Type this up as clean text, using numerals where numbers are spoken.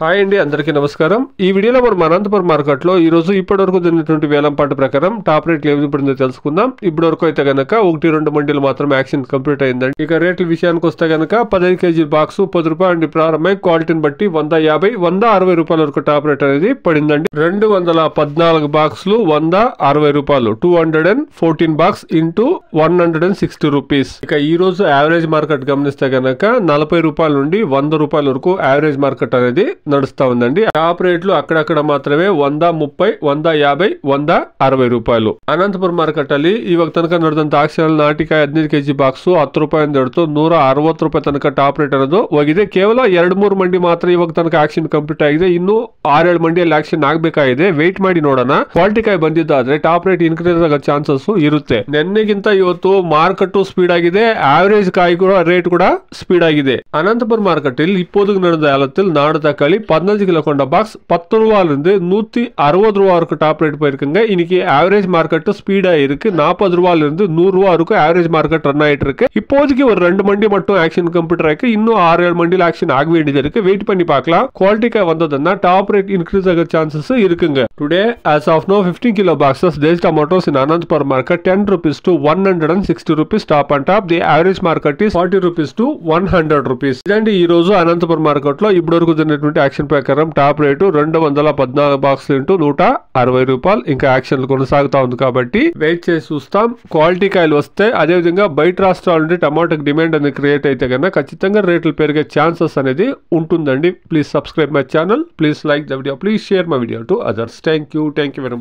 Hi అండి, అందరికీ నమస్కారం. ఈ వీడియోలో మనం అనంతపురం మార్కెట్లో ఈరోజు ఇప్పటివరకు జరిగినటువంటి వేలంపాట ప్రకారం టాప్ రేట్లు ఏమి పడిందో తెలుసుకుందాం. ఇప్పటివరకు అయితే గనక 1-2 మండీలు మాత్రం యాక్షన్ కంప్లీట్ అయిందండి. ఇక రేట్ల విషయానికి వస్తే గనక 15 కేజీ బాక్స్ 10 రూపాయలు నుండి ప్రారంభమై క్వాలిటీని బట్టి 150, 160 రూపాయల వరకు టాప్ రేట్ అనేది పడిందండి. 214 బాక్సులు 160 రూపాయలు, 214 బాక్స్ ఇంటూ 160 రూపీస్. ఇక ఈ రోజు యావరేజ్ మార్కెట్ గమనిస్తే గనక 40 రూపాయల నుండి 100 రూపాయల వరకు యావరేజ్ మార్కెట్ అనేది నడుస్తా ఉందండి. టాప్ రేట్లు అక్కడక్కడ మాత్రమే 130, 150, 160 రూపాయలు. ಅನಂತಪುರ ಮಾರ್ಕೆಟ್ ಅಲ್ಲಿ ಇವಾಗ ತನಕ ನಡೆದಂತ ಆಕ್ಷನ್ ನಾಟಿಕಾಯಿ 15 ಕೆಜಿ ಬಾಕ್ಸ್ 10 ರೂಪಾಯಿಂದ ಹಿಡಿದು 160 ರೂಪಾಯಿ ತನಕ ಟಾಪ್ ರೇಟ್ ಅನ್ನೋದು ಹೋಗಿದೆ. ಕೇವಲ 2-3 ಮಂಡಿ ಮಾತ್ರ ಇವಾಗ ತನಕ ಆಕ್ಷನ್ ಕಂಪ್ಲೀಟ್ ಆಗಿದೆ. ಇನ್ನು 6-7 ಮಂಡಿಯಲ್ಲಿ ಆಕ್ಷನ್ ಆಗಬೇಕಾಗಿದೆ. ವೇಟ್ ಮಾಡಿ ನೋಡೋಣ. ಕ್ವಾಲಿಟಿ ಕಾಯಿ ಬಂದಿದ್ದಾದ್ರೆ ಟಾಪ್ ರೇಟ್ ಇನ್ಕ್ರೀಸ್ ಆಗೋ ಚಾನ್ಸಸ್ ಇರುತ್ತೆ. ನಿನ್ನೆಗಿಂತ ಇವತ್ತು ಮಾರ್ಕೆಟ್ ಸ್ಪೀಡ್ ಆಗಿದೆ, ಆವರೇಜ್ ಕಾಯಿ ಕೂಡ ರೇಟ್ ಕೂಡ ஸ்பீட் ஆகுது. அனந்தபுரம் மார்க்கெட்டில் இப்போது நடந்த ஏலத்தில் நாடு தக்காளி 15 கிலோ கொண்ட பாக்ஸ் 10 ரூபாயிலிருந்து 160 ரூபா வரைக்கும் டாப் ரேட் போயிருக்குங்க. இன்னைக்கு ஆவரேஜ் மார்க்கெட் ஸ்பீடா இருக்கு. 40 ரூபாயிலிருந்து 100 ரூபா வரைக்கும் ஆவரேஜ் மார்க்கெட் ரன் ஆயிட்டு இருக்கு. இப்போதைக்கு ஒரு 2 மண்டி மட்டும் ஆக்ஷன் கம்ப்ளீட் ஆயிருக்கு. இன்னும் 6-7 மண்டியில் ஆக்ஷன் ஆக வேண்டியது இருக்கு. வெயிட் பண்ணி பார்க்கலாம். குவாலிட்டிக்கு வந்ததுன்னா டாப் ரேட் இன்க்ரீஸ் ஆக சான்சஸ் இருக்குங்க. Today as of now 15 kilo boxes Desh tomatoes in Anantapur market 10 rupees to 160 rupees top and top. The average market is 40 rupees to 100 rupees. ఇదండి ఈ రోజు అనంతపురం మార్కెట్ లో ఇప్పటివరకు జరిగినటువంటి యాక్షన్ ప్రకారం టాప్ రేటు 214 బాక్సులు ఇంటూ 160 రూపాయలు. ఇంకా యాక్షన్ కొనసాగుతా ఉంది కాబట్టి వెయిట్ చేసి చూస్తాం. క్వాలిటీ కాయలు వస్తే అదే విధంగా బయట రాష్ట్రాల నుండి టమాటోకి డిమాండ్ అనేది క్రియేట్ అయితే కనుక ఖచ్చితంగా రేట్లు పెరిగే ఛాన్సెస్ అనేది ఉంటుందండి. Please subscribe my channel, please like the video, please share my video to others. Thank you very much.